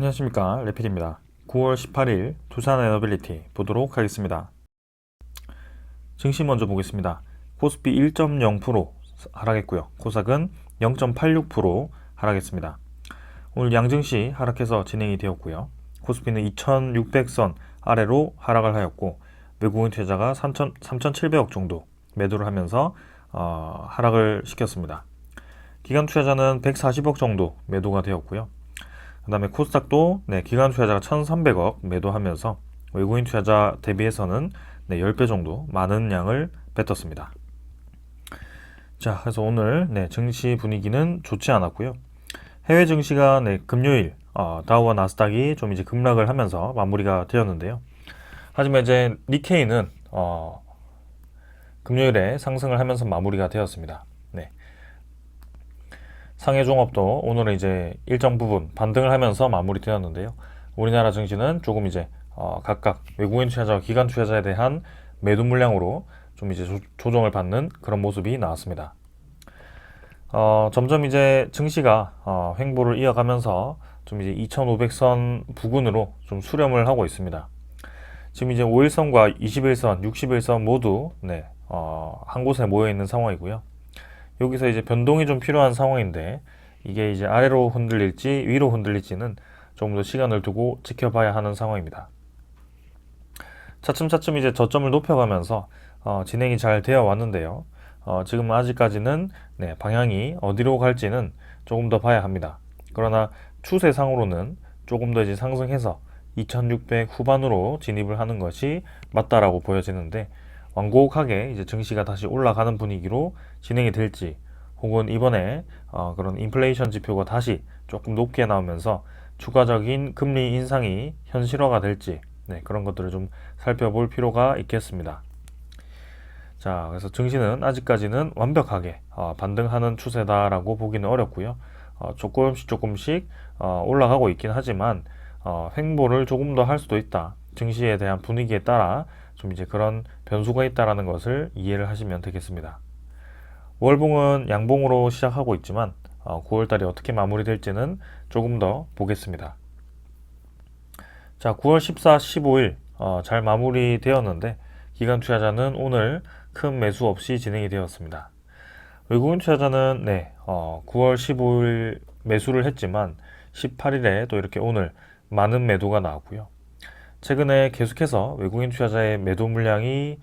안녕하십니까, 레필입니다. 9월 18일 두산 에너빌리티 보도록 하겠습니다. 증시 먼저 보겠습니다. 코스피 1.0% 하락했고요. 코스닥은 0.86% 하락했습니다. 오늘 양증시 하락해서 진행이 되었고요. 코스피는 2600선 아래로 하락을 하였고, 외국인 투자자가 3,700억 정도 매도를 하면서 하락을 시켰습니다. 기관 투자자는 140억 정도 매도가 되었고요. 그 다음에 코스닥도 기관 투자자가 1,300억 매도하면서 외국인 투자자 대비해서는 10배 정도 많은 양을 뱉었습니다. 자, 그래서 오늘 증시 분위기는 좋지 않았고요. 해외 증시가 금요일 다우와 나스닥이 좀 이제 급락을 하면서 마무리가 되었는데요. 하지만 이제 니케이는 금요일에 상승을 하면서 마무리가 되었습니다. 상해 종합도 오늘은 이제 일정 부분 반등을 하면서 마무리되었는데요. 우리나라 증시는 조금 이제 각각 외국인 투자자와 기관 투자자에 대한 매도 물량으로 좀 이제 조정을 받는 그런 모습이 나왔습니다. 점점 이제 증시가 횡보를 이어가면서 좀 이제 2500선 부근으로 좀 수렴을 하고 있습니다. 지금 이제 5일선과 21선, 61선 모두 한 곳에 모여 있는 상황이고요. 여기서 이제 변동이 좀 필요한 상황인데, 이게 이제 아래로 흔들릴지 위로 흔들릴지는 조금 더 시간을 두고 지켜봐야 하는 상황입니다. 차츰차츰 이제 저점을 높여가면서 진행이 잘 되어 왔는데요. 지금 아직까지는 방향이 어디로 갈지는 조금 더 봐야 합니다. 그러나 추세상으로는 조금 더 이제 상승해서 2600 후반으로 진입을 하는 것이 맞다라고 보여지는데, 완곡하게 이제 증시가 다시 올라가는 분위기로 진행이 될지, 혹은 이번에 그런 인플레이션 지표가 다시 조금 높게 나오면서 추가적인 금리 인상이 현실화가 될지, 그런 것들을 좀 살펴볼 필요가 있겠습니다. 자, 그래서 증시는 아직까지는 완벽하게 반등하는 추세다라고 보기는 어렵고요. 조금씩 올라가고 있긴 하지만 횡보를 조금 더 할 수도 있다. 증시에 대한 분위기에 따라 좀 이제 그런 변수가 있다라는 것을 이해를 하시면 되겠습니다. 월봉은 양봉으로 시작하고 있지만 9월달이 어떻게 마무리될지는 조금 더 보겠습니다. 자, 9월 14, 15일 잘 마무리되었는데, 기관 투자자는 오늘 큰 매수 없이 진행이 되었습니다. 외국인 투자자는 9월 15일 매수를 했지만 18일에 또 이렇게 오늘 많은 매도가 나왔고요. 최근에 계속해서 외국인 투자자의 매도 물량이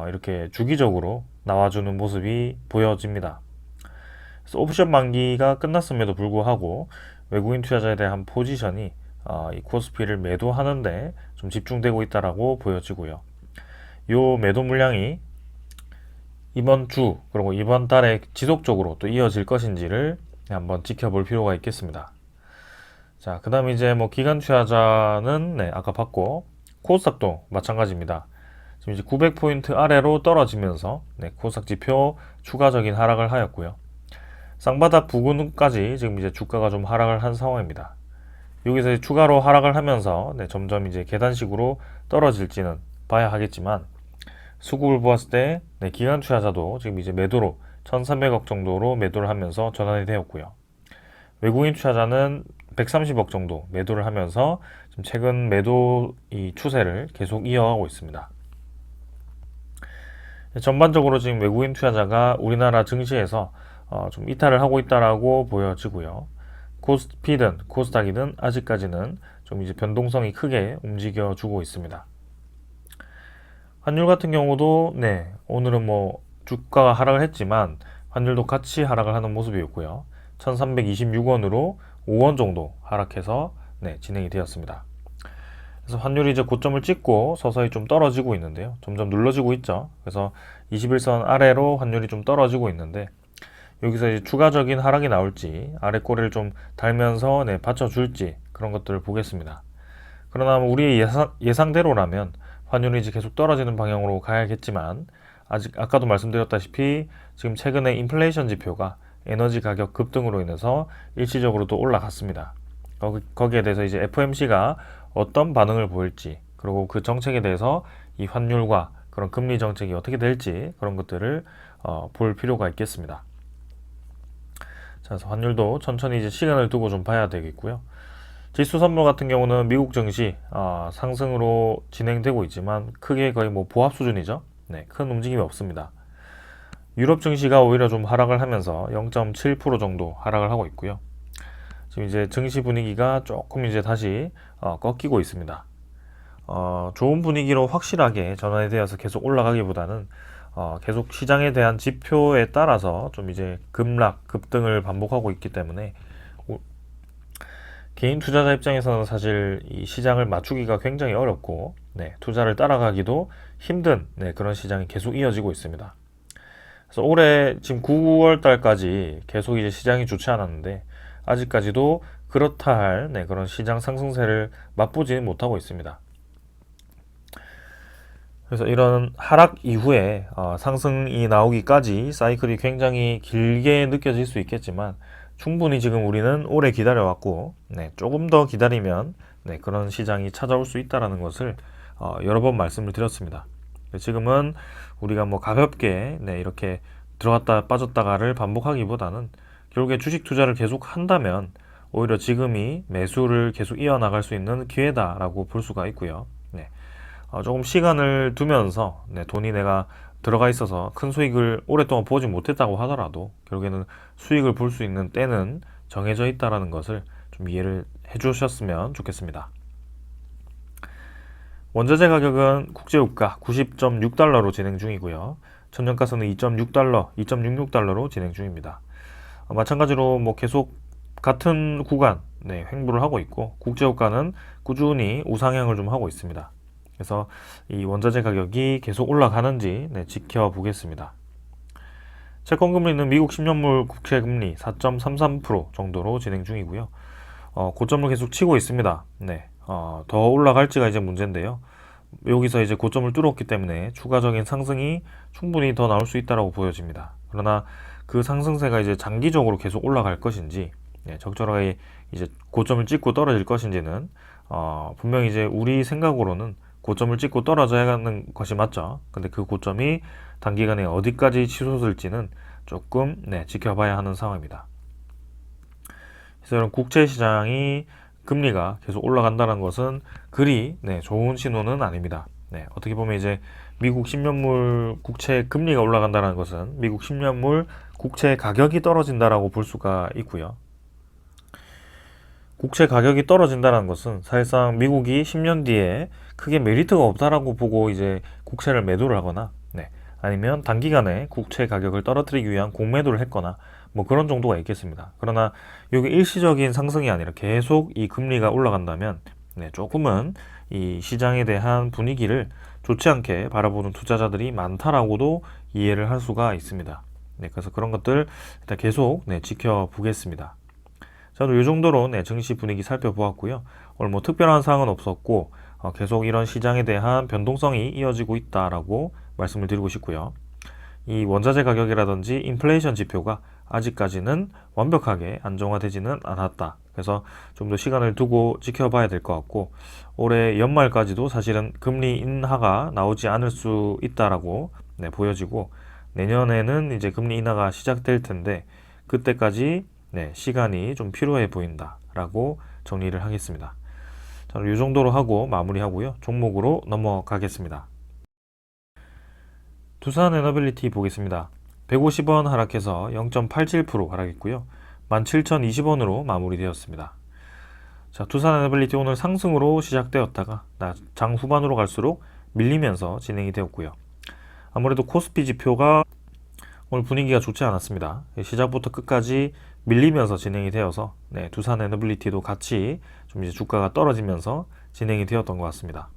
이렇게 주기적으로 나와주는 모습이 보여집니다. 그래서 옵션 만기가 끝났음에도 불구하고 외국인 투자자에 대한 포지션이 이 코스피를 매도하는데 좀 집중되고 있다라고 보여지고요. 이 매도 물량이 이번 주 그리고 이번 달에 지속적으로 또 이어질 것인지를 한번 지켜볼 필요가 있겠습니다. 자, 그 다음에 이제 뭐 기관 투자자는 아까 봤고, 코스닥도 마찬가지입니다. 지금 이제 900포인트 아래로 떨어지면서 코스닥 지표 추가적인 하락을 하였고요. 쌍바닥 부근까지 지금 이제 주가가 좀 하락을 한 상황입니다. 여기서 추가로 하락을 하면서 점점 이제 계단식으로 떨어질지는 봐야 하겠지만, 수급을 보았을 때 기관 투자자도 지금 이제 매도로 1,300억 정도로 매도를 하면서 전환이 되었고요. 외국인 투자자는 130억 정도 매도를 하면서 좀 최근 매도 이 추세를 계속 이어가고 있습니다. 전반적으로 지금 외국인 투자자가 우리나라 증시에서 좀 이탈을 하고 있다라고 보여지고요. 코스피든 코스닥이든 아직까지는 좀 이제 변동성이 크게 움직여주고 있습니다. 환율 같은 경우도 오늘은 뭐 주가가 하락을 했지만 환율도 같이 하락을 하는 모습이었고요. 1326원으로 5원 정도 하락해서 진행이 되었습니다. 그래서 환율이 이제 고점을 찍고 서서히 좀 떨어지고 있는데요. 점점 눌러지고 있죠. 그래서 21선 아래로 환율이 좀 떨어지고 있는데, 여기서 이제 추가적인 하락이 나올지 아래 꼬리를 좀 달면서 받쳐줄지 그런 것들을 보겠습니다. 그러나 우리의 예상대로라면 환율이 이제 계속 떨어지는 방향으로 가야겠지만, 아직 아까도 말씀드렸다시피 지금 최근에 인플레이션 지표가 에너지 가격 급등으로 인해서 일시적으로 또 올라갔습니다. 거기에 대해서 이제 FOMC가 어떤 반응을 보일지, 그리고 그 정책에 대해서 이 환율과 그런 금리 정책이 어떻게 될지 그런 것들을 볼 필요가 있겠습니다. 자, 그래서 환율도 천천히 이제 시간을 두고 좀 봐야 되겠고요. 지수 선물 같은 경우는 미국 증시 상승으로 진행되고 있지만 크게 거의 뭐 보합 수준이죠. 네, 큰 움직임이 없습니다. 유럽 증시가 오히려 좀 하락을 하면서 0.7% 정도 하락을 하고 있고요. 지금 이제 증시 분위기가 조금 이제 다시 꺾이고 있습니다. 좋은 분위기로 확실하게 전환이 되어서 계속 올라가기보다는 계속 시장에 대한 지표에 따라서 좀 이제 급락, 급등을 반복하고 있기 때문에 개인 투자자 입장에서는 사실 이 시장을 맞추기가 굉장히 어렵고 네, 투자를 따라가기도 힘든 네, 그런 시장이 계속 이어지고 있습니다. 그래서 올해 지금 9월 달까지 계속 이제 시장이 좋지 않았는데 아직까지도 그렇다 할 네, 그런 시장 상승세를 맛보지는 못하고 있습니다. 그래서 이런 하락 이후에 상승이 나오기까지 사이클이 굉장히 길게 느껴질 수 있겠지만 충분히 지금 우리는 오래 기다려왔고 네, 조금 더 기다리면 네, 그런 시장이 찾아올 수 있다는 것을 여러 번 말씀을 드렸습니다. 지금은 우리가 뭐 가볍게 네, 이렇게 들어갔다 빠졌다가를 반복하기보다는 결국에 주식 투자를 계속 한다면 오히려 지금이 매수를 계속 이어나갈 수 있는 기회다라고 볼 수가 있고요. 네. 조금 시간을 두면서 네, 돈이 내가 들어가 있어서 큰 수익을 오랫동안 보지 못했다고 하더라도 결국에는 수익을 볼 수 있는 때는 정해져 있다는 것을 좀 이해를 해주셨으면 좋겠습니다. 원자재 가격은 국제유가 90.6달러로 진행 중이고요. 천연가스는 2.6달러, 2.66달러로 진행 중입니다. 마찬가지로 뭐 계속 같은 구간 네, 횡보를 하고 있고 국제유가는 꾸준히 우상향을 좀 하고 있습니다. 그래서 이 원자재 가격이 계속 올라가는지 네, 지켜보겠습니다. 채권금리는 미국 10년물 국채금리 4.33% 정도로 진행 중이고요. 고점을 계속 치고 있습니다. 네, 더 올라갈지가 이제 문제인데요. 여기서 이제 고점을 뚫었기 때문에 추가적인 상승이 충분히 더 나올 수 있다고 보여집니다. 그러나 그 상승세가 이제 장기적으로 계속 올라갈 것인지 네, 적절하게 이제 고점을 찍고 떨어질 것인지는 분명히 이제 우리 생각으로는 고점을 찍고 떨어져야 하는 것이 맞죠. 근데 그 고점이 단기간에 어디까지 치솟을지는 조금 네, 지켜봐야 하는 상황입니다. 그래서 이런 국채 시장이 금리가 계속 올라간다는 것은 그리 네, 좋은 신호는 아닙니다. 네, 어떻게 보면 이제 미국 10년물 국채 금리가 올라간다는 것은 미국 10년물 국채 가격이 떨어진다라고 볼 수가 있고요. 국채 가격이 떨어진다는 것은 사실상 미국이 10년 뒤에 크게 메리트가 없다라고 보고 이제 국채를 매도를 하거나 네, 아니면 단기간에 국채 가격을 떨어뜨리기 위한 공매도를 했거나 뭐 그런 정도가 있겠습니다. 그러나 이게 일시적인 상승이 아니라 계속 이 금리가 올라간다면 네, 조금은 이 시장에 대한 분위기를 좋지 않게 바라보는 투자자들이 많다라고도 이해를 할 수가 있습니다. 네, 그래서 그런 것들 일단 계속 네, 지켜보겠습니다. 저도 이 정도로 네, 증시 분위기 살펴보았고요. 오늘 뭐 특별한 사항은 없었고 계속 이런 시장에 대한 변동성이 이어지고 있다라고 말씀을 드리고 싶고요. 이 원자재 가격이라든지 인플레이션 지표가 아직까지는 완벽하게 안정화되지는 않았다. 그래서 좀 더 시간을 두고 지켜봐야 될 것 같고 올해 연말까지도 사실은 금리 인하가 나오지 않을 수 있다라고 네, 보여지고 내년에는 이제 금리 인하가 시작될 텐데 그때까지 네, 시간이 좀 필요해 보인다라고 정리를 하겠습니다. 저는 이 정도로 하고 마무리하고요. 종목으로 넘어가겠습니다. 두산 에너빌리티 보겠습니다. 150원 하락해서 0.87% 하락했고요. 17,020원으로 마무리되었습니다. 자, 두산 에너빌리티 오늘 상승으로 시작되었다가 장 후반으로 갈수록 밀리면서 진행이 되었고요. 아무래도 코스피 지표가 오늘 분위기가 좋지 않았습니다. 시작부터 끝까지 밀리면서 진행이 되어서 네, 두산 에너빌리티도 같이 좀 이제 주가가 떨어지면서 진행이 되었던 것 같습니다.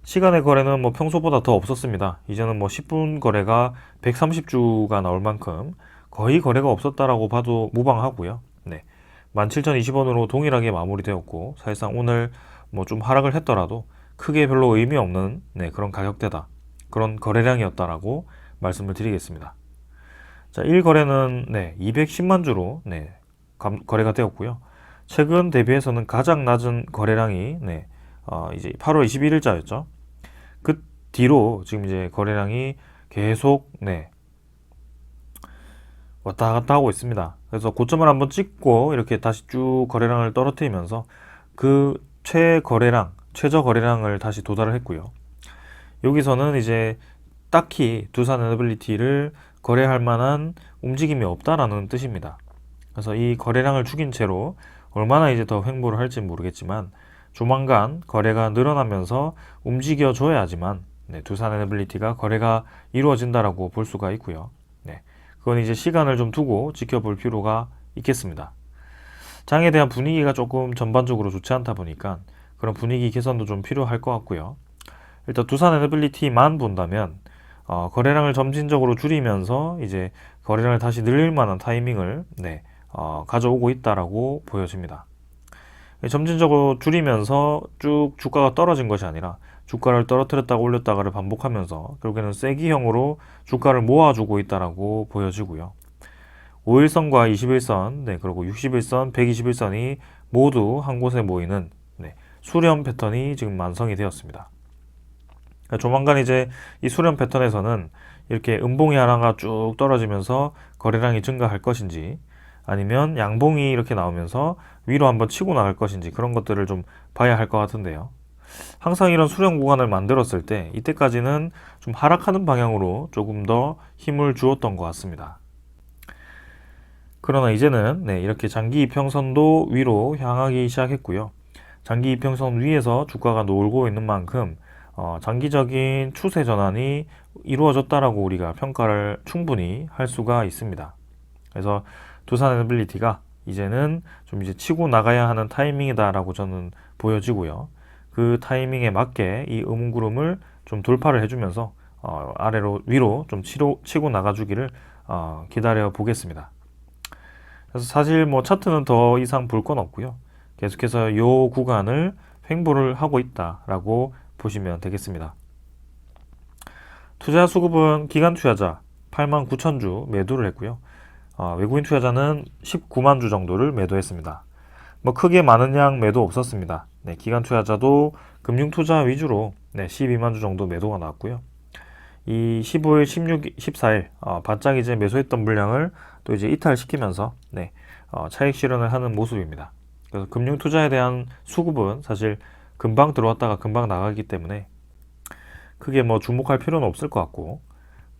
시간의 거래는 뭐 평소보다 더 없었습니다. 이제는 뭐 10분 거래가 130주가 나올 만큼 거의 거래가 없었다라고 봐도 무방하고요. 네. 17,020원으로 동일하게 마무리되었고 사실상 오늘 뭐 좀 하락을 했더라도 크게 별로 의미 없는 네, 그런 가격대다. 그런 거래량이었다라고 말씀을 드리겠습니다. 자, 1거래는 네, 210만 주로 네, 거래가 되었고요. 최근 대비해서는 가장 낮은 거래량이 네, 이제 8월 21일자였죠. 그 뒤로 지금 이제 거래량이 계속 네, 왔다 갔다 하고 있습니다. 그래서 고점을 한번 찍고 이렇게 다시 쭉 거래량을 떨어뜨리면서 그 최저 거래량을 다시 도달을 했고요. 여기서는 이제 딱히 두산 에너빌리티를 거래할 만한 움직임이 없다라는 뜻입니다. 그래서 이 거래량을 죽인 채로 얼마나 이제 더 횡보를 할지 모르겠지만 조만간 거래가 늘어나면서 움직여줘야지만 두산 에너빌리티가 거래가 이루어진다라고 볼 수가 있고요. 그건 이제 시간을 좀 두고 지켜볼 필요가 있겠습니다. 장에 대한 분위기가 조금 전반적으로 좋지 않다 보니까 그런 분위기 개선도 좀 필요할 것 같고요. 일단 두산 에너빌리티만 본다면 거래량을 점진적으로 줄이면서 이제 거래량을 다시 늘릴 만한 타이밍을 가져오고 있다라고 보여집니다. 점진적으로 줄이면서 쭉 주가가 떨어진 것이 아니라 주가를 떨어뜨렸다가 올렸다가를 반복하면서 결국에는 세기형으로 주가를 모아주고 있다라고 보여지고요. 5일선과 21선, 그리고 61선, 121선이 모두 한 곳에 모이는 수렴 패턴이 지금 완성이 되었습니다. 조만간 이제 이 수렴 패턴에서는 이렇게 음봉이 하나가 쭉 떨어지면서 거래량이 증가할 것인지 아니면 양봉이 이렇게 나오면서 위로 한번 치고 나갈 것인지 그런 것들을 좀 봐야 할 것 같은데요. 항상 이런 수렴 구간을 만들었을 때 이때까지는 좀 하락하는 방향으로 조금 더 힘을 주었던 것 같습니다. 그러나 이제는 이렇게 장기 이평선도 위로 향하기 시작했고요. 장기 이평선 위에서 주가가 놀고 있는 만큼 장기적인 추세 전환이 이루어졌다라고 우리가 평가를 충분히 할 수가 있습니다. 그래서 두산 에너빌리티가 이제는 좀 이제 치고 나가야 하는 타이밍이다라고 저는 보여지고요. 그 타이밍에 맞게 이 음구름을 좀 돌파를 해주면서 아래로 위로 좀 치고 나가주기를 기다려 보겠습니다. 그래서 사실 뭐 차트는 더 이상 볼 건 없고요. 계속해서 이 구간을 횡보를 하고 있다라고 보시면 되겠습니다. 투자 수급은 기관 투자자 89,000주 매도를 했고요. 외국인 투자자는 19만 주 정도를 매도했습니다. 뭐 크게 많은 양 매도 없었습니다. 기관 투자자도 금융 투자 위주로 12만 주 정도 매도가 나왔고요. 이 15일, 16일, 14일 바짝 이제 매수했던 물량을 또 이제 이탈시키면서 차익 실현을 하는 모습입니다. 그래서 금융 투자에 대한 수급은 사실 금방 들어왔다가 금방 나가기 때문에 크게 뭐 주목할 필요는 없을 것 같고,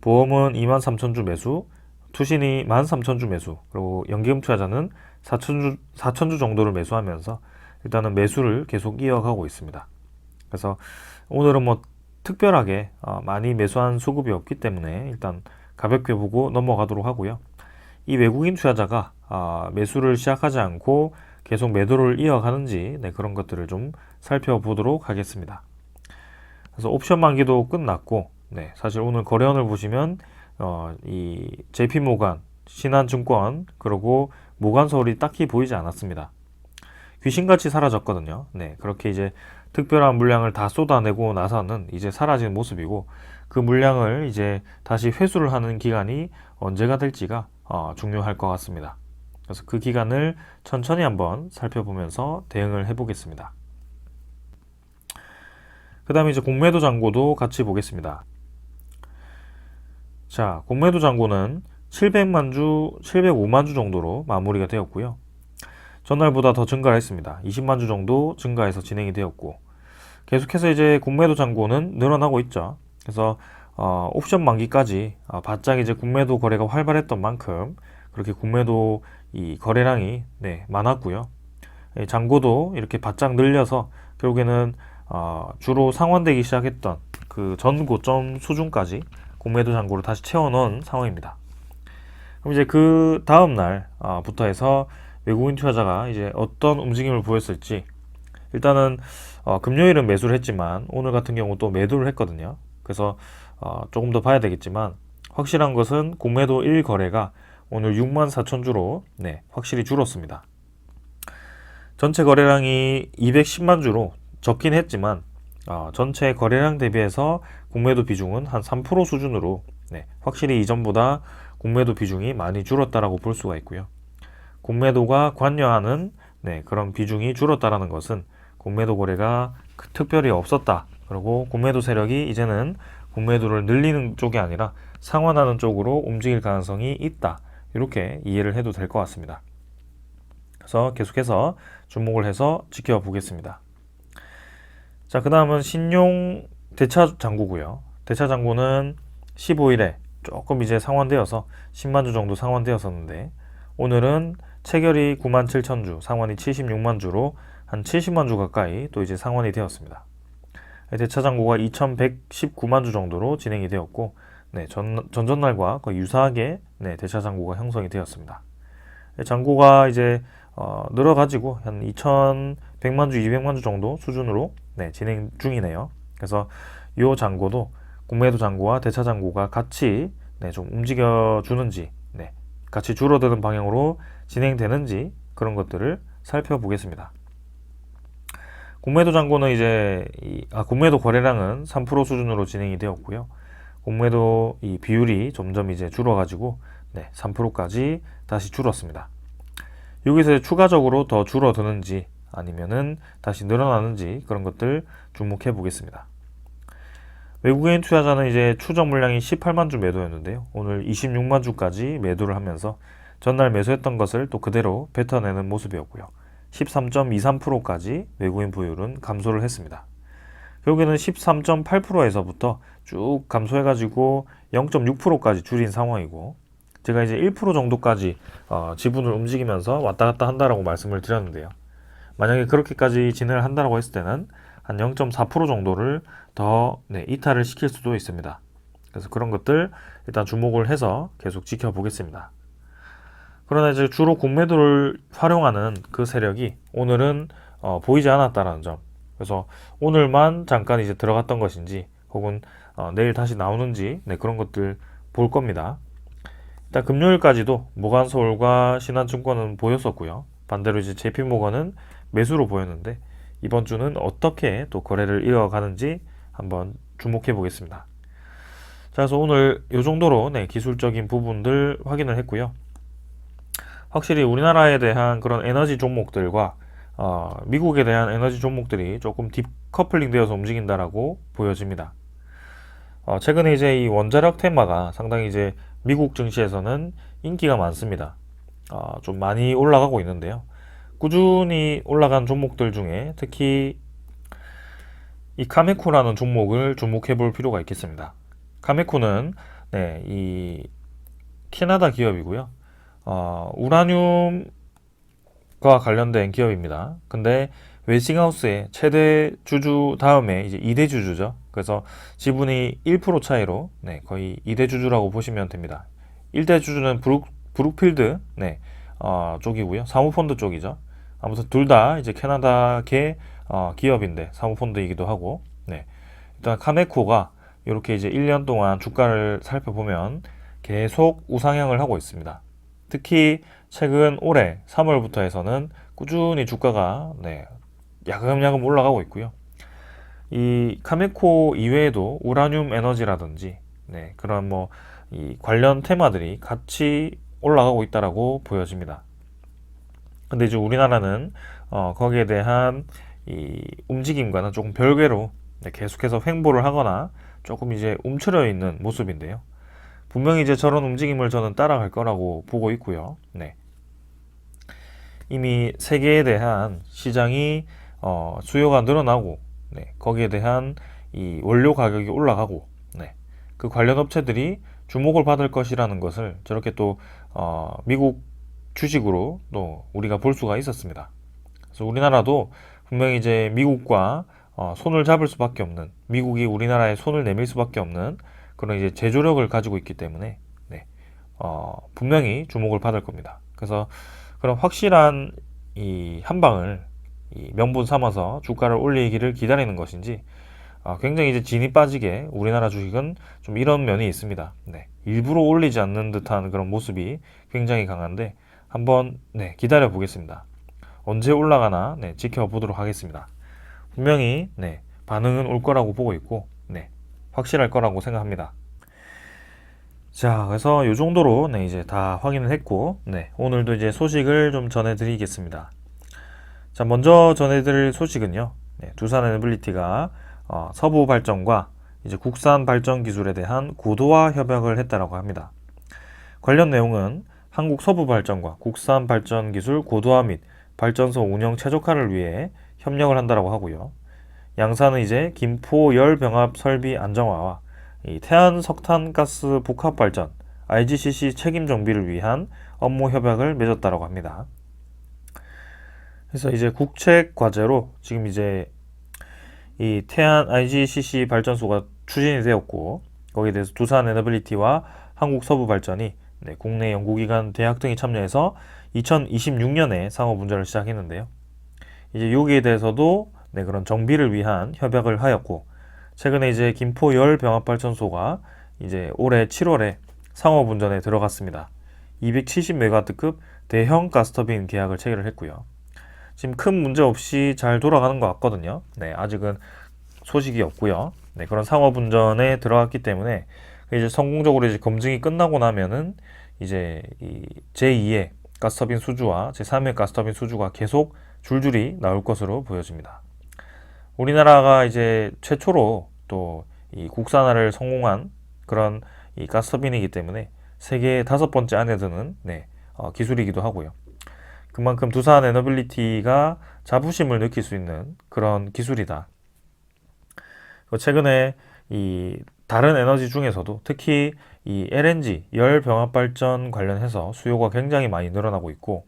보험은 23,000주 매수, 투신이 13,000주 매수, 그리고 연기금 투자자는 4,000주 정도를 매수하면서 일단은 매수를 계속 이어가고 있습니다. 그래서 오늘은 뭐 특별하게 많이 매수한 수급이 없기 때문에 일단 가볍게 보고 넘어가도록 하고요. 이 외국인 투자자가 매수를 시작하지 않고 계속 매도를 이어가는지 그런 것들을 좀 살펴보도록 하겠습니다. 그래서 옵션 만기도 끝났고, 사실 오늘 거래원을 보시면 이 JP모간, 신한증권, 그리고 모간서울이 딱히 보이지 않았습니다. 귀신같이 사라졌거든요. 그렇게 이제 특별한 물량을 다 쏟아내고 나서는 이제 사라진 모습이고, 그 물량을 이제 다시 회수를 하는 기간이 언제가 될지가 중요할 것 같습니다. 그래서 그 기간을 천천히 한번 살펴보면서 대응을 해보겠습니다. 그 다음에 이제 공매도 잔고도 같이 보겠습니다. 자, 공매도 잔고는 700만 주, 705만 주 정도로 마무리가 되었고요. 전날보다 더 증가를 했습니다. 20만 주 정도 증가해서 진행이 되었고, 계속해서 이제 공매도 잔고는 늘어나고 있죠. 그래서 옵션 만기까지 바짝 이제 공매도 거래가 활발했던 만큼 그렇게 공매도 이 거래량이 많았고요. 잔고도 이렇게 바짝 늘려서 결국에는 주로 상환되기 시작했던 그 전 고점 수준까지 공매도 잔고를 다시 채워넣은 상황입니다. 그럼 이제 그 다음 날부터 해서 외국인 투자자가 이제 어떤 움직임을 보였을지, 일단은 금요일은 매수를 했지만 오늘 같은 경우 또 매도를 했거든요. 그래서 조금 더 봐야 되겠지만 확실한 것은 공매도 1거래가 오늘 64,000주로 확실히 줄었습니다. 전체 거래량이 210만 주로 적긴 했지만 전체 거래량 대비해서 공매도 비중은 한 3% 수준으로 확실히 이전보다 공매도 비중이 많이 줄었다라고 볼 수가 있고요. 공매도가 관여하는 그런 비중이 줄었다라는 것은 공매도 거래가 특별히 없었다. 그리고 공매도 세력이 이제는 공매도를 늘리는 쪽이 아니라 상환하는 쪽으로 움직일 가능성이 있다. 이렇게 이해를 해도 될 것 같습니다. 그래서 계속해서 주목을 해서 지켜보겠습니다. 자, 그 다음은 신용 대차 잔고고요. 대차 잔고는 15일에 조금 이제 상환되어서 10만 주 정도 상환되었었는데, 오늘은 체결이 9만 7천 주, 상환이 76만 주로 한 70만 주 가까이 또 이제 상환이 되었습니다. 대차 잔고가 2,119만 주 정도로 진행이 되었고, 네, 전전날과 거의 유사하게 네, 대차 잔고가 형성이 되었습니다. 잔고가 이제 늘어가지고 한 2,100만 주, 200만 주 정도 수준으로 네, 진행 중이네요. 그래서 이 잔고도 공매도 잔고와 대차 잔고가 같이 네, 좀 움직여 주는지, 네, 같이 줄어드는 방향으로 진행되는지 그런 것들을 살펴보겠습니다. 공매도 잔고는 이제 공매도 거래량은 3% 수준으로 진행이 되었고요. 공매도 이 비율이 점점 이제 줄어가지고 네, 3%까지 다시 줄었습니다. 여기서 추가적으로 더 줄어드는지 아니면은 다시 늘어나는지 그런 것들 주목해 보겠습니다. 외국인 투자자는 이제 추정 물량이 18만 주 매도였는데요. 오늘 26만 주까지 매도를 하면서 전날 매수했던 것을 또 그대로 뱉어내는 모습이었고요. 13.23%까지 외국인 보유율은 감소를 했습니다. 결국에는 13.8%에서부터 쭉 감소해가지고 0.6%까지 줄인 상황이고, 제가 이제 1% 정도까지 지분을 움직이면서 왔다 갔다 한다라고 말씀을 드렸는데요. 만약에 그렇게까지 진행을 한다라고 했을 때는 한 0.4% 정도를 더 이탈을 시킬 수도 있습니다. 그래서 그런 것들 일단 주목을 해서 계속 지켜보겠습니다. 그러나 이제 주로 공매도를 활용하는 그 세력이 오늘은 보이지 않았다는 점. 그래서 오늘만 잠깐 이제 들어갔던 것인지 혹은 내일 다시 나오는지 그런 것들 볼 겁니다. 일단 금요일까지도 모간서울과 신한증권은 보였었고요. 반대로 이제 JP모건은 매수로 보였는데 이번 주는 어떻게 또 거래를 이어가는지 한번 주목해 보겠습니다. 자, 그래서 오늘 이 정도로 기술적인 부분들 확인을 했고요. 확실히 우리나라에 대한 그런 에너지 종목들과 미국에 대한 에너지 종목들이 조금 딥커플링 되어서 움직인다라고 보여집니다. 최근에 이제 이 원자력 테마가 상당히 이제 미국 증시에서는 인기가 많습니다. 좀 많이 올라가고 있는데요. 꾸준히 올라간 종목들 중에 특히 이 카메코라는 종목을 주목해 볼 필요가 있겠습니다. 카메코는 이 캐나다 기업이고요. 우라늄과 관련된 기업입니다. 근데 웨스팅하우스의 최대 주주 다음에 이제 2대 주주죠. 그래서 지분이 1% 차이로 거의 2대 주주라고 보시면 됩니다. 1대 주주는 브룩필드 쪽이고요. 사모펀드 쪽이죠. 아무튼 둘 다 이제 캐나다계 기업인데 사모펀드이기도 하고, 일단 카메코가 이렇게 이제 1년 동안 주가를 살펴보면 계속 우상향을 하고 있습니다. 특히 최근 올해 3월부터 해서는 꾸준히 주가가 야금야금 올라가고 있고요. 이 카메코 이외에도 우라늄 에너지라든지 그런 이 관련 테마들이 같이 올라가고 있다라고 보여집니다. 근데 이제 우리나라는 거기에 대한 이 움직임과는 조금 별개로 계속해서 횡보를 하거나 조금 이제 움츠려 있는 모습인데요. 분명히 이제 저런 움직임을 저는 따라갈 거라고 보고 있고요. 이미 세계에 대한 시장이 수요가 늘어나고 거기에 대한 이 원료 가격이 올라가고 그 관련 업체들이 주목을 받을 것이라는 것을 저렇게 또 미국 주식으로 또 우리가 볼 수가 있었습니다. 그래서 우리나라도 분명히 이제 미국과 손을 잡을 수밖에 없는, 미국이 우리나라에 손을 내밀 수밖에 없는 그런 이제 제조력을 가지고 있기 때문에 분명히 주목을 받을 겁니다. 그래서 그런 확실한 이 한 방을 이 명분 삼아서 주가를 올리기를 기다리는 것인지, 굉장히 이제 진이 빠지게 우리나라 주식은 좀 이런 면이 있습니다. 일부러 올리지 않는 듯한 그런 모습이 굉장히 강한데 한번 기다려 보겠습니다. 언제 올라가나 지켜보도록 하겠습니다. 분명히 반응은 올 거라고 보고 있고 확실할 거라고 생각합니다. 자, 그래서 이 정도로 이제 다 확인을 했고 오늘도 이제 소식을 좀 전해드리겠습니다. 자, 먼저 전해드릴 소식은요. 두산 에너빌리티가 서부 발전과 이제 국산 발전 기술에 대한 고도화 협약을 했다라고 합니다. 관련 내용은 한국 서부 발전과 국산 발전 기술 고도화 및 발전소 운영 최적화를 위해 협력을 한다라고 하고요. 양사는 이제 김포 열병합 설비 안정화와 이 태안 석탄가스 복합 발전 IGCC 책임 정비를 위한 업무 협약을 맺었다라고 합니다. 그래서 이제 국책 과제로 지금 이제 이 태안 IGCC 발전소가 추진이 되었고, 거기에 대해서 두산 에너빌리티와 한국서부발전이 국내 연구기관, 대학 등이 참여해서 2026년에 상호 분자를 시작했는데요. 이제 여기에 대해서도 그런 정비를 위한 협약을 하였고, 최근에 이제 김포 열병합발전소가 이제 올해 7월에 상호 분전에 들어갔습니다. 270메가와트급 대형 가스터빈 계약을 체결을 했고요. 지금 큰 문제 없이 잘 돌아가는 것 같거든요. 아직은 소식이 없고요. 그런 상호 분전에 들어갔기 때문에 이제 성공적으로 이제 검증이 끝나고 나면은 이제 이 제2의 가스터빈 수주와 제3의 가스터빈 수주가 계속 줄줄이 나올 것으로 보여집니다. 우리나라가 이제 최초로 또 이 국산화를 성공한 그런 이 가스터빈이기 때문에 세계 5번째 안에 드는 기술이기도 하고요. 그만큼 두산 에너빌리티가 자부심을 느낄 수 있는 그런 기술이다. 최근에 이 다른 에너지 중에서도 특히 이 LNG 열병합 발전 관련해서 수요가 굉장히 많이 늘어나고 있고,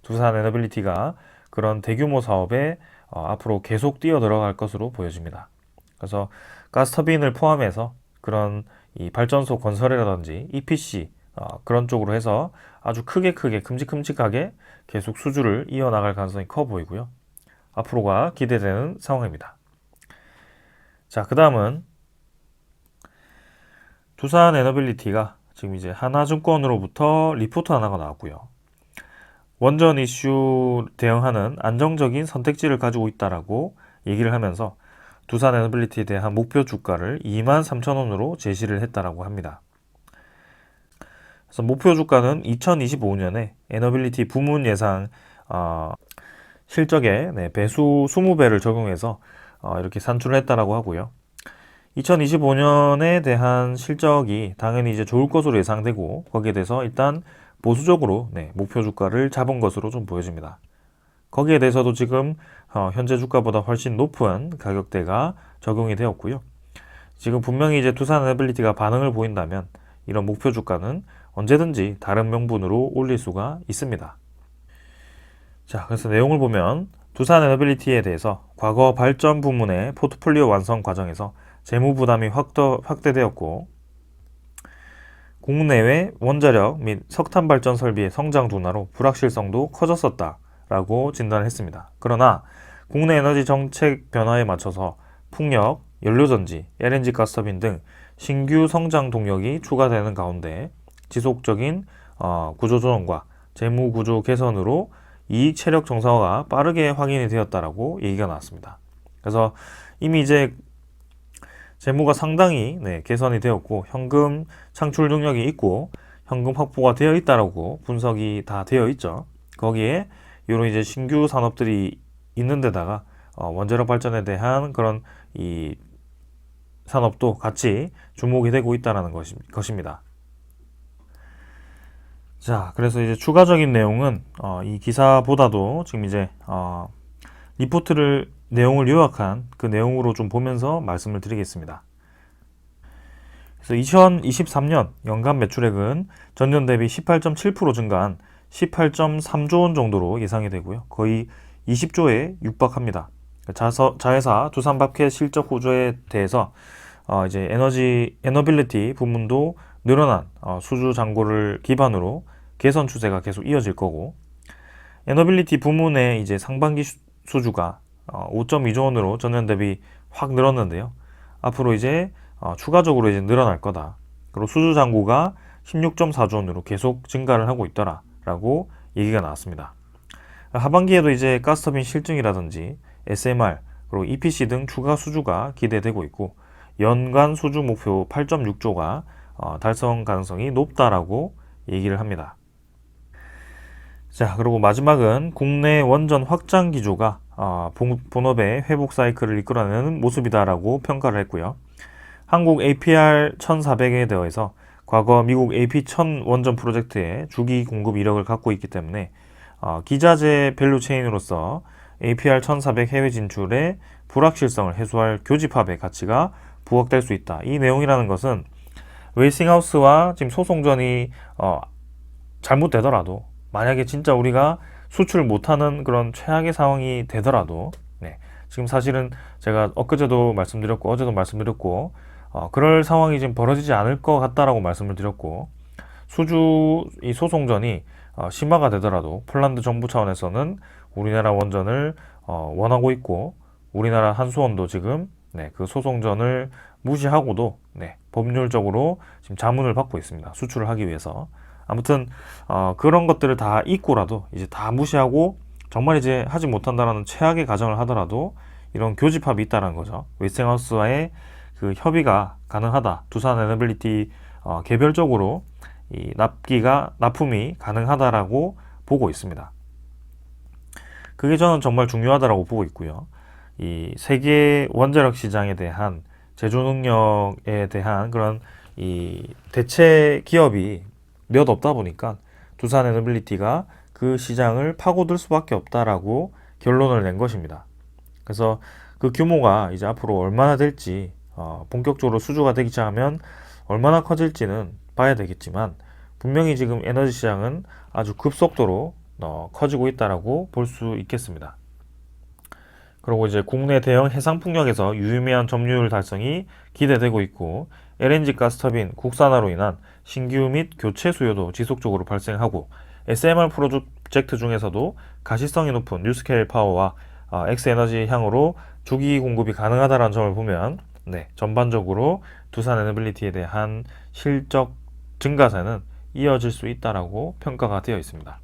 두산 에너빌리티가 그런 대규모 사업에 앞으로 계속 뛰어 들어갈 것으로 보여집니다. 그래서 가스터빈을 포함해서 그런 이 발전소 건설이라든지 EPC 그런 쪽으로 해서 아주 크게 큼직큼직하게 계속 수주를 이어나갈 가능성이 커 보이고요. 앞으로가 기대되는 상황입니다. 자, 그 다음은 두산 에너빌리티가 지금 이제 하나증권으로부터 리포트 하나가 나왔고요. 원전 이슈 대응하는 안정적인 선택지를 가지고 있다라고 얘기를 하면서 두산 에너빌리티에 대한 목표 주가를 23,000원으로 제시를 했다라고 합니다. 그래서 목표 주가는 2025년에 에너빌리티 부문 예상 실적에 배수 20배를 적용해서 이렇게 산출을 했다라고 하고요. 2025년에 대한 실적이 당연히 이제 좋을 것으로 예상되고, 거기에 대해서 일단 보수적으로 목표 주가를 잡은 것으로 좀 보여집니다. 거기에 대해서도 지금 현재 주가보다 훨씬 높은 가격대가 적용이 되었고요. 지금 분명히 이제 두산 에너빌리티가 반응을 보인다면 이런 목표 주가는 언제든지 다른 명분으로 올릴 수가 있습니다. 자, 그래서 내용을 보면 두산 에너빌리티에 대해서 과거 발전 부문의 포트폴리오 완성 과정에서 재무 부담이 확대되었고, 국내외 원자력 및 석탄 발전 설비의 성장 둔화로 불확실성도 커졌었다라고 진단을 했습니다. 그러나 국내 에너지 정책 변화에 맞춰서 풍력, 연료전지, LNG 가스터빈 등 신규 성장 동력이 추가되는 가운데 지속적인 구조조정과 재무 구조 개선으로 이익 체력 정상화가 빠르게 확인이 되었다라고 얘기가 나왔습니다. 그래서 이미 이제 재무가 상당히 개선이 되었고, 현금 창출 능력이 있고 현금 확보가 되어 있다라고 분석이 다 되어 있죠. 거기에 이런 이제 신규 산업들이 있는 데다가 원자력 발전에 대한 그런 이 산업도 같이 주목이 되고 있다는 것입니다. 자, 그래서 이제 추가적인 내용은 이 기사보다도 지금 이제 리포트를 내용을 요약한 그 내용으로 좀 보면서 말씀을 드리겠습니다. 그래서 2023년 연간 매출액은 전년 대비 18.7% 증가한 18.3조 원 정도로 예상이 되고요. 거의 20조에 육박합니다. 자회사 두산밥켓 실적 호조에 대해서 이제 에너빌리티 부문도 늘어난 수주 잔고를 기반으로 개선 추세가 계속 이어질 거고, 에너빌리티 부문의 이제 상반기 수주가 5.2조 원으로 전년 대비 확 늘었는데요. 앞으로 이제 추가적으로 이제 늘어날 거다. 그리고 수주 잔고가 16.4조 원으로 계속 증가를 하고 있더라라고 얘기가 나왔습니다. 하반기에도 이제 가스터빈 실증이라든지 SMR 그리고 EPC 등 추가 수주가 기대되고 있고, 연간 수주 목표 8.6조가 달성 가능성이 높다라고 얘기를 합니다. 자, 그리고 마지막은 국내 원전 확장 기조가 본업의 회복 사이클을 이끌어내는 모습이다라고 평가를 했고요. 한국 APR 1400에 대해서 과거 미국 AP1000 원전 프로젝트의 주기 공급 이력을 갖고 있기 때문에 기자재 밸류 체인으로서 APR 1400 해외 진출의 불확실성을 해소할 교집합의 가치가 부각될 수 있다. 이 내용이라는 것은 웨이스팅하우스와 지금 소송전이 잘못되더라도, 만약에 진짜 우리가 수출 못하는 그런 최악의 상황이 되더라도, 네, 지금 사실은 제가 엊그제도 말씀드렸고 어제도 말씀드렸고 그럴 상황이 지금 벌어지지 않을 것 같다라고 말씀을 드렸고, 이 소송전이 심화가 되더라도 폴란드 정부 차원에서는 우리나라 원전을 원하고 있고, 우리나라 한수원도 지금 그 소송전을 무시하고도 법률적으로 지금 자문을 받고 있습니다. 수출을 하기 위해서. 아무튼 그런 것들을 다 잊고라도, 이제 다 무시하고 정말 이제 하지 못한다라는 최악의 가정을 하더라도 이런 교집합이 있다는 거죠. 웨스팅하우스와의 그 협의가 가능하다. 두산 에너빌리티 개별적으로 이 납품이 가능하다라고 보고 있습니다. 그게 저는 정말 중요하다라고 보고 있고요. 이 세계 원자력 시장에 대한 제조 능력에 대한 그런 이 대체 기업이 몇 없다 보니까 두산 에너빌리티가 그 시장을 파고들 수밖에 없다라고 결론을 낸 것입니다. 그래서 그 규모가 이제 앞으로 얼마나 될지, 본격적으로 수주가 되기 시작하면 얼마나 커질지는 봐야 되겠지만, 분명히 지금 에너지 시장은 아주 급속도로 커지고 있다라고 볼 수 있겠습니다. 그리고 이제 국내 대형 해상풍력에서 유의미한 점유율 달성이 기대되고 있고, LNG 가스터빈 국산화로 인한 신규 및 교체 수요도 지속적으로 발생하고, SMR 프로젝트 중에서도 가시성이 높은 뉴스케일 파워와 엑스에너지 향으로 주기 공급이 가능하다는 점을 보면 전반적으로 두산 에너빌리티에 대한 실적 증가세는 이어질 수 있다라고 평가가 되어 있습니다.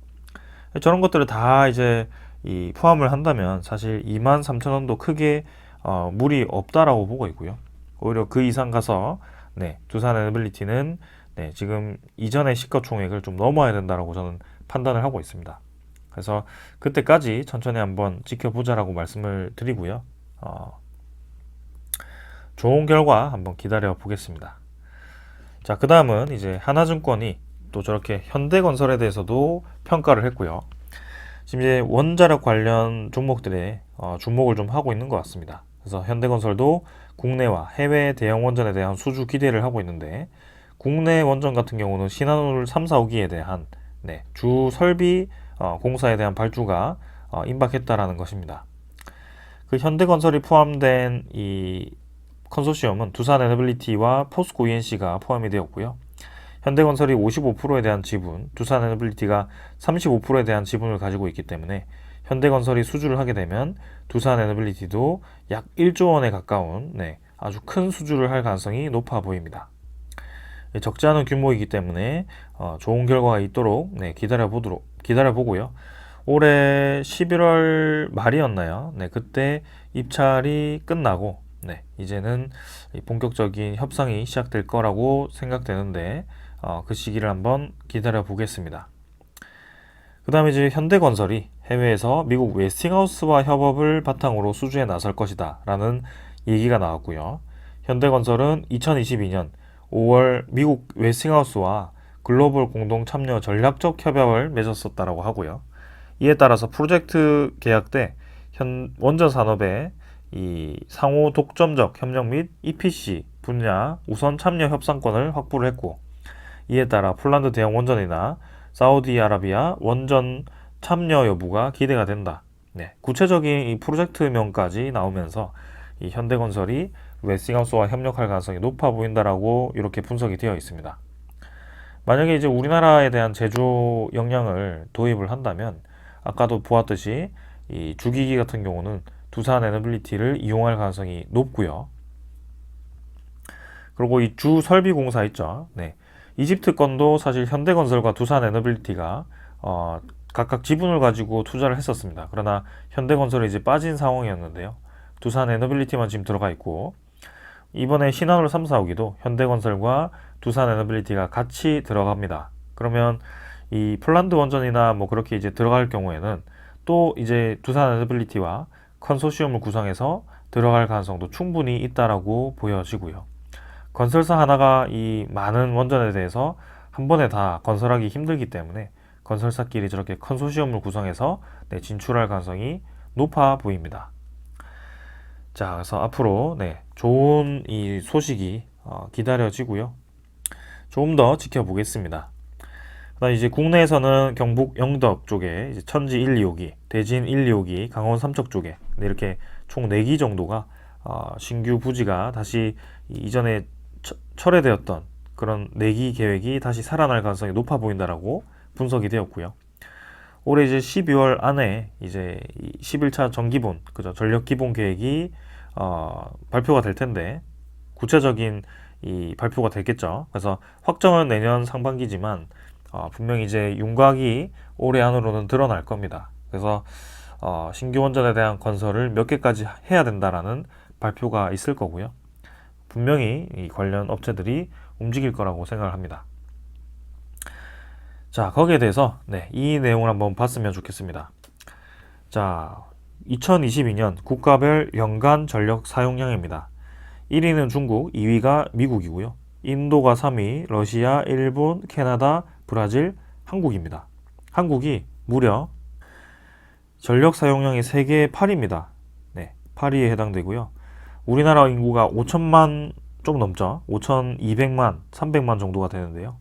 저런 것들을 다 이제 포함을 한다면 사실 23,000원도 크게 무리 없다라고 보고 있고요. 오히려 그 이상 가서 두산 에너빌리티는 지금 이전의 시가총액을 좀 넘어야 된다라고 저는 판단을 하고 있습니다. 그래서 그때까지 천천히 한번 지켜보자라고 말씀을 드리고요. 좋은 결과 한번 기다려 보겠습니다. 자, 그 다음은 이제 하나증권이 또 저렇게 현대건설에 대해서도 평가를 했고요. 지금 이제 원자력 관련 종목들에 주목을 좀 하고 있는 것 같습니다. 그래서 현대건설도 국내와 해외 대형 원전에 대한 수주 기대를 하고 있는데, 국내 원전 같은 경우는 신한울 3, 4호기에 대한 주 설비 공사에 대한 발주가 임박했다라는 것입니다. 그 현대건설이 포함된 이 컨소시엄은 두산 에너빌리티와 포스코 ENC가 포함이 되었고요. 현대건설이 55%에 대한 지분, 두산 에너빌리티가 35%에 대한 지분을 가지고 있기 때문에 현대건설이 수주를 하게 되면 두산 에너빌리티도 약 1조 원에 가까운 아주 큰 수주를 할 가능성이 높아 보입니다. 적지 않은 규모이기 때문에 좋은 결과가 있도록 기다려보고요. 올해 11월 말이었나요? 그때 입찰이 끝나고 이제는 본격적인 협상이 시작될 거라고 생각되는데, 그 시기를 한번 기다려 보겠습니다. 그 다음에 이제 현대건설이 해외에서 미국 웨스팅하우스와 협업을 바탕으로 수주에 나설 것이다 라는 얘기가 나왔고요. 현대건설은 2022년 5월 미국 웨스팅하우스와 글로벌 공동 참여 전략적 협약을 맺었었다라고 하고요. 이에 따라서 프로젝트 계약 때 원전 산업의 이 상호 독점적 협력 및 EPC 분야 우선 참여 협상권을 확보를 했고, 이에 따라 폴란드 대형 원전이나 사우디아라비아 원전 참여 여부가 기대가 된다. 구체적인 이 프로젝트명까지 나오면서 이 현대건설이 웨스팅하우스와 협력할 가능성이 높아 보인다라고 이렇게 분석이 되어 있습니다. 만약에 이제 우리나라에 대한 제조 역량을 도입을 한다면, 아까도 보았듯이 이 주기기 같은 경우는 두산 에너빌리티를 이용할 가능성이 높고요. 그리고 이 주 설비 공사 있죠. 이집트 건도 사실 현대건설과 두산 에너빌리티가 각각 지분을 가지고 투자를 했었습니다. 그러나 현대건설이 이제 빠진 상황이었는데요. 두산 에너빌리티만 지금 들어가 있고, 이번에 신한울 3, 4호기도 현대건설과 두산 에너빌리티가 같이 들어갑니다. 그러면 이 폴란드 원전이나 뭐 그렇게 이제 들어갈 경우에는 또 이제 두산 에너빌리티와 컨소시엄을 구성해서 들어갈 가능성도 충분히 있다라고 보여지고요. 건설사 하나가 이 많은 원전에 대해서 한 번에 다 건설하기 힘들기 때문에 건설사끼리 저렇게 컨소시엄을 구성해서 진출할 가능성이 높아 보입니다. 자, 그래서 앞으로 좋은 이 소식이 기다려지고요. 조금 더 지켜보겠습니다. 그다음 이제 국내에서는 경북 영덕 쪽에 이제 천지 1, 2호기, 대진 1, 2호기, 강원 삼척 쪽에 이렇게 총 4기 정도가 신규 부지가 다시 이전에 철회되었던 그런 4기 계획이 다시 살아날 가능성이 높아 보인다라고 분석이 되었고요. 올해 이제 12월 안에 이제 11차 정기본, 그죠? 전력 기본 계획이 발표가 될 텐데 구체적인 이 발표가 되겠죠. 그래서 확정은 내년 상반기지만 분명히 이제 윤곽이 올해 안으로는 드러날 겁니다. 그래서 신규 원전에 대한 건설을 몇 개까지 해야 된다라는 발표가 있을 거고요. 분명히 이 관련 업체들이 움직일 거라고 생각을 합니다. 자, 거기에 대해서 이 내용을 한번 봤으면 좋겠습니다. 자, 2022년 국가별 연간 전력 사용량입니다. 1위는 중국, 2위가 미국이고요. 인도가 3위, 러시아, 일본, 캐나다, 브라질, 한국입니다. 한국이 무려 전력 사용량이 세계 8위입니다. 8위에 해당되고요. 우리나라 인구가 5천만 좀 넘죠. 5,200만, 300만 정도가 되는데요.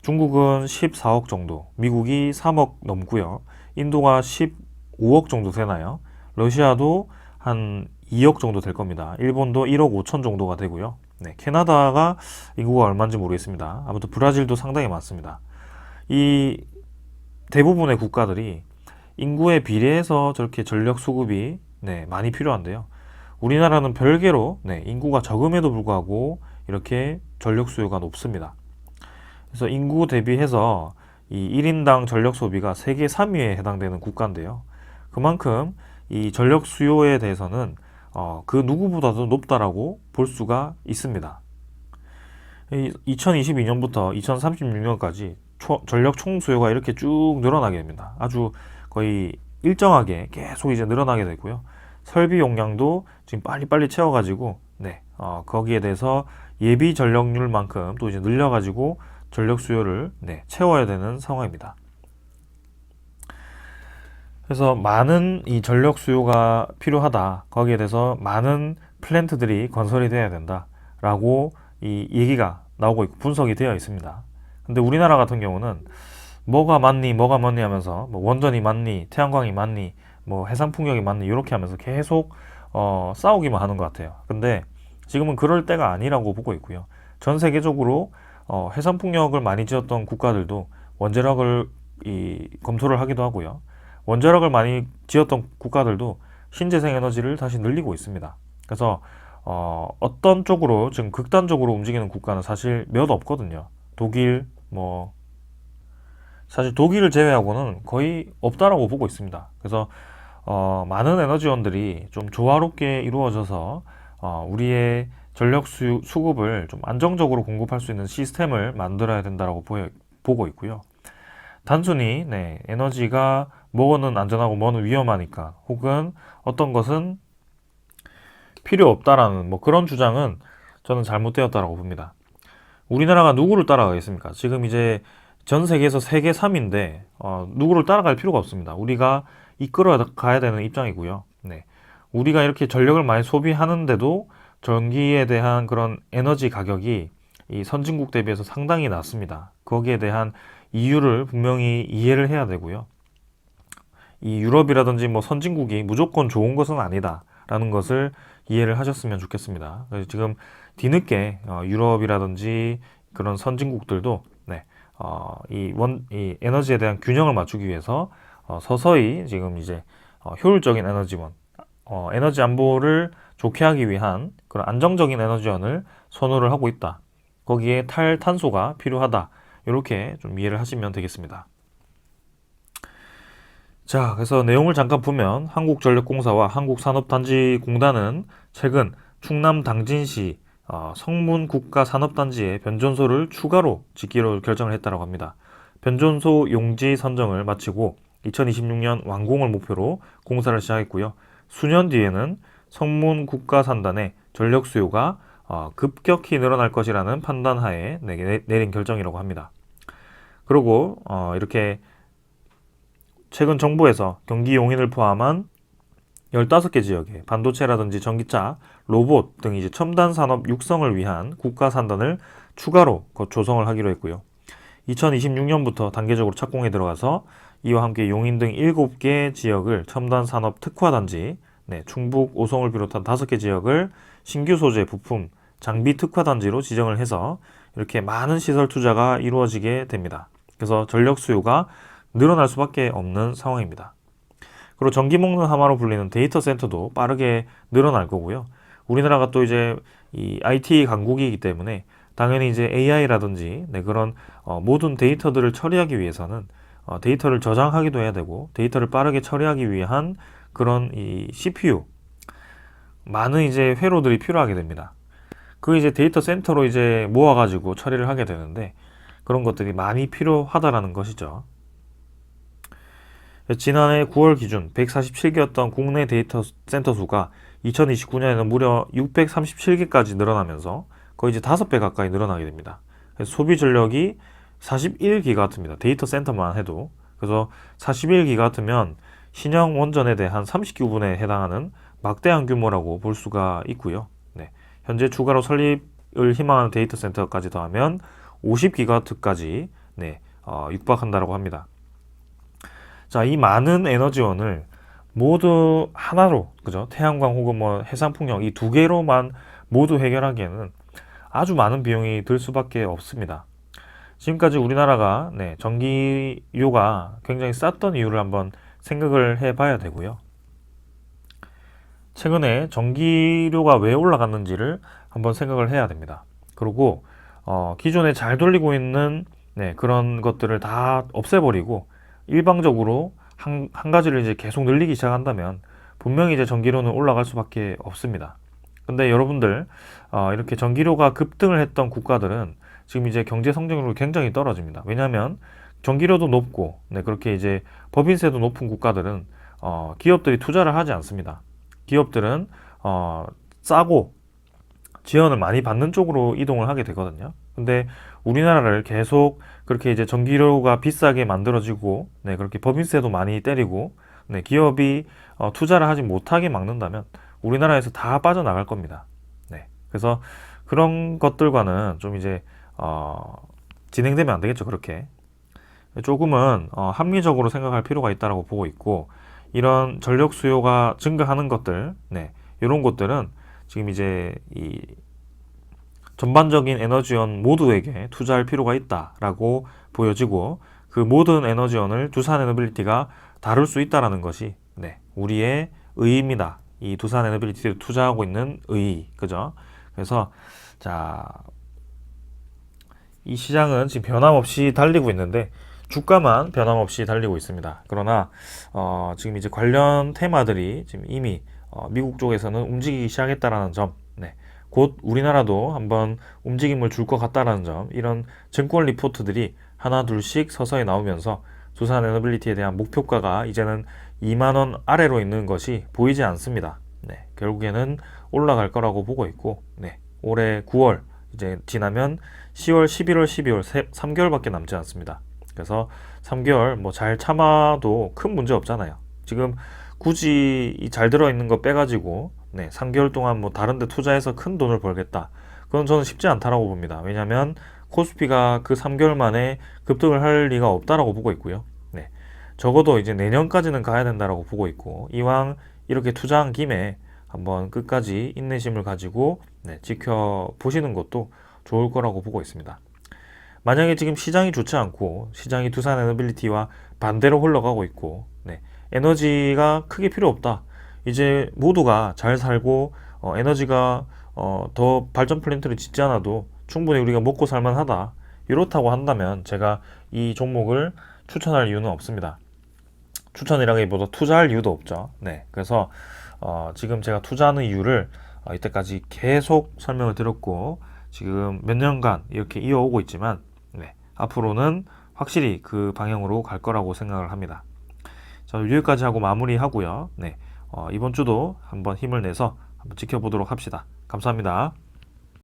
중국은 14억 정도, 미국이 3억 넘고요. 인도가 15억 정도 되나요? 러시아도 한 2억 정도 될 겁니다. 일본도 1억 5천 정도가 되고요. 캐나다가 인구가 얼마인지 모르겠습니다. 아무튼 브라질도 상당히 많습니다. 이 대부분의 국가들이 인구에 비례해서 저렇게 전력 수급이 많이 필요한데요. 우리나라는 별개로 인구가 적음에도 불구하고 이렇게 전력 수요가 높습니다. 그래서 인구 대비해서 이 1인당 전력 소비가 세계 3위에 해당되는 국가인데요. 그만큼 이 전력 수요에 대해서는 그 누구보다도 높다라고 볼 수가 있습니다. 2022년부터 2036년까지 전력 총 수요가 이렇게 쭉 늘어나게 됩니다. 아주 거의 일정하게 계속 이제 늘어나게 되고요. 설비 용량도 지금 빨리빨리 채워가지고 거기에 대해서 예비 전력률만큼 또 이제 늘려가지고 전력 수요를 채워야 되는 상황입니다. 그래서 많은 이 전력 수요가 필요하다. 거기에 대해서 많은 플랜트들이 건설이 돼야 된다라고 이 얘기가 나오고 있고 분석이 되어 있습니다. 근데 우리나라 같은 경우는 뭐가 많니 하면서 뭐 원전이 많니, 태양광이 많니, 뭐 해상풍력이 많니 이렇게 하면서 계속 싸우기만 하는 것 같아요. 근데 지금은 그럴 때가 아니라고 보고 있고요. 전 세계적으로 해상풍력을 많이 지었던 국가들도 원자력을 검토를 하기도 하고요. 원자력을 많이 지었던 국가들도 신재생 에너지를 다시 늘리고 있습니다. 그래서 어떤 쪽으로 지금 극단적으로 움직이는 국가는 사실 몇 없거든요. 독일, 사실 독일을 제외하고는 거의 없다라고 보고 있습니다. 그래서 많은 에너지원들이 좀 조화롭게 이루어져서 우리의 전력 수급을 좀 안정적으로 공급할 수 있는 시스템을 만들어야 된다라고 보고 있고요. 단순히 에너지가 뭐는 안전하고 뭐는 위험하니까 혹은 어떤 것은 필요 없다라는 그런 주장은 저는 잘못되었다라고 봅니다. 우리나라가 누구를 따라가겠습니까? 지금 이제 전 세계에서 세계 3위인데 누구를 따라갈 필요가 없습니다. 우리가 이끌어 가야 되는 입장이고요. 우리가 이렇게 전력을 많이 소비하는데도 전기에 대한 그런 에너지 가격이 이 선진국 대비해서 상당히 낮습니다. 거기에 대한 이유를 분명히 이해를 해야 되고요. 이 유럽이라든지 선진국이 무조건 좋은 것은 아니다라는 것을 이해를 하셨으면 좋겠습니다. 그래서 지금 뒤늦게 유럽이라든지 그런 선진국들도 이 에너지에 대한 균형을 맞추기 위해서 서서히 지금 이제 효율적인 에너지 안보를 좋게 하기 위한 그런 안정적인 에너지원을 선호를 하고 있다. 거기에 탈탄소가 필요하다. 이렇게 좀 이해를 하시면 되겠습니다. 자, 그래서 내용을 잠깐 보면 한국전력공사와 한국산업단지공단은 최근 충남 당진시 성문국가산업단지에 변전소를 추가로 짓기로 결정을 했다고 합니다. 변전소 용지 선정을 마치고 2026년 완공을 목표로 공사를 시작했고요. 수년 뒤에는 성문국가산단의 전력 수요가 급격히 늘어날 것이라는 판단하에 내린 결정이라고 합니다. 그리고 이렇게 최근 정부에서 경기 용인을 포함한 15개 지역에 반도체라든지 전기차, 로봇 등 이제 첨단 산업 육성을 위한 국가 산단을 추가로 조성을 하기로 했고요. 2026년부터 단계적으로 착공에 들어가서 이와 함께 용인 등 7개 지역을 첨단 산업 특화단지, 충북, 오송을 비롯한 5개 지역을 신규 소재, 부품, 장비 특화단지로 지정을 해서 이렇게 많은 시설 투자가 이루어지게 됩니다. 그래서 전력 수요가 늘어날 수밖에 없는 상황입니다. 그리고 전기 먹는 하마로 불리는 데이터 센터도 빠르게 늘어날 거고요. 우리나라가 또 이제 이 IT 강국이기 때문에 당연히 이제 AI라든지 그런 모든 데이터들을 처리하기 위해서는 데이터를 저장하기도 해야 되고 데이터를 빠르게 처리하기 위한 그런 이 CPU 많은 이제 회로들이 필요하게 됩니다. 그 이제 데이터 센터로 이제 모아가지고 처리를 하게 되는데 그런 것들이 많이 필요하다라는 것이죠. 지난해 9월 기준 147개였던 국내 데이터 센터 수가 2029년에는 무려 637개까지 늘어나면서 거의 이제 5배 가까이 늘어나게 됩니다. 그래서 소비 전력이 41기가와트입니다. 데이터 센터만 해도. 그래서 41기가와트면 신형 원전에 대한 39분에 해당하는 막대한 규모라고 볼 수가 있고요. 현재 추가로 설립을 희망하는 데이터 센터까지 더하면 50기가와트까지 육박한다고 합니다. 자, 이 많은 에너지원을 모두 하나로, 그죠? 태양광 혹은 뭐 해상풍력 이 두 개로만 모두 해결하기에는 아주 많은 비용이 들 수밖에 없습니다. 지금까지 우리나라가 전기료가 굉장히 쌌던 이유를 한번 생각을 해봐야 되고요. 최근에 전기료가 왜 올라갔는지를 한번 생각을 해야 됩니다. 그리고 기존에 잘 돌리고 있는 그런 것들을 다 없애버리고 일방적으로 한 가지를 이제 계속 늘리기 시작한다면 분명히 이제 전기료는 올라갈 수밖에 없습니다. 근데 여러분들 이렇게 전기료가 급등을 했던 국가들은 지금 이제 경제 성장률이 굉장히 떨어집니다. 왜냐하면 전기료도 높고 그렇게 이제 법인세도 높은 국가들은 기업들이 투자를 하지 않습니다. 기업들은 싸고 지원을 많이 받는 쪽으로 이동을 하게 되거든요. 근데 우리나라를 계속 그렇게 이제 전기료가 비싸게 만들어지고 그렇게 법인세도 많이 때리고 기업이 투자를 하지 못하게 막는다면 우리나라에서 다 빠져나갈 겁니다. 그래서 그런 것들과는 좀 이제 진행되면 안 되겠죠. 그렇게 조금은 합리적으로 생각할 필요가 있다고 보고 있고 이런 전력 수요가 증가하는 것들 이런 것들은 지금 이제 이 전반적인 에너지원 모두에게 투자할 필요가 있다라고 보여지고 그 모든 에너지원을 두산에너빌리티가 다룰 수 있다라는 것이 우리의 의의입니다. 이 두산에너빌리티를 투자하고 있는 의의, 그죠? 그래서 자, 이 시장은 지금 변함없이 달리고 있는데 주가만 변함없이 달리고 있습니다. 그러나 지금 이제 관련 테마들이 지금 이미 미국 쪽에서는 움직이기 시작했다라는 점, 곧 우리나라도 한번 움직임을 줄 것 같다라는 점, 이런 증권 리포트들이 하나 둘씩 서서히 나오면서 두산에너빌리티에 대한 목표가가 이제는 2만 원 아래로 있는 것이 보이지 않습니다. 결국에는 올라갈 거라고 보고 있고, 올해 9월 이제 지나면 10월, 11월, 12월 3개월밖에 남지 않습니다. 그래서 3개월 뭐 잘 참아도 큰 문제 없잖아요. 지금 굳이 이 잘 들어있는 거 빼가지고 3개월 동안 뭐 다른 데 투자해서 큰 돈을 벌겠다. 그건 저는 쉽지 않다라고 봅니다. 왜냐하면 코스피가 그 3개월 만에 급등을 할 리가 없다라고 보고 있고요. 적어도 이제 내년까지는 가야 된다라고 보고 있고 이왕 이렇게 투자한 김에 한번 끝까지 인내심을 가지고 지켜보시는 것도 좋을 거라고 보고 있습니다. 만약에 지금 시장이 좋지 않고 시장이 두산에너빌리티와 반대로 흘러가고 있고 에너지가 크게 필요 없다. 이제 모두가 잘 살고 에너지가 더 발전 플랜트를 짓지 않아도 충분히 우리가 먹고 살만하다. 이렇다고 한다면 제가 이 종목을 추천할 이유는 없습니다. 추천이라기보다 투자할 이유도 없죠. 그래서 지금 제가 투자하는 이유를 이때까지 계속 설명을 드렸고 지금 몇 년간 이렇게 이어오고 있지만 앞으로는 확실히 그 방향으로 갈 거라고 생각을 합니다. 자, 여기까지 하고 마무리하고요. 이번 주도 한번 힘을 내서 한번 지켜보도록 합시다. 감사합니다.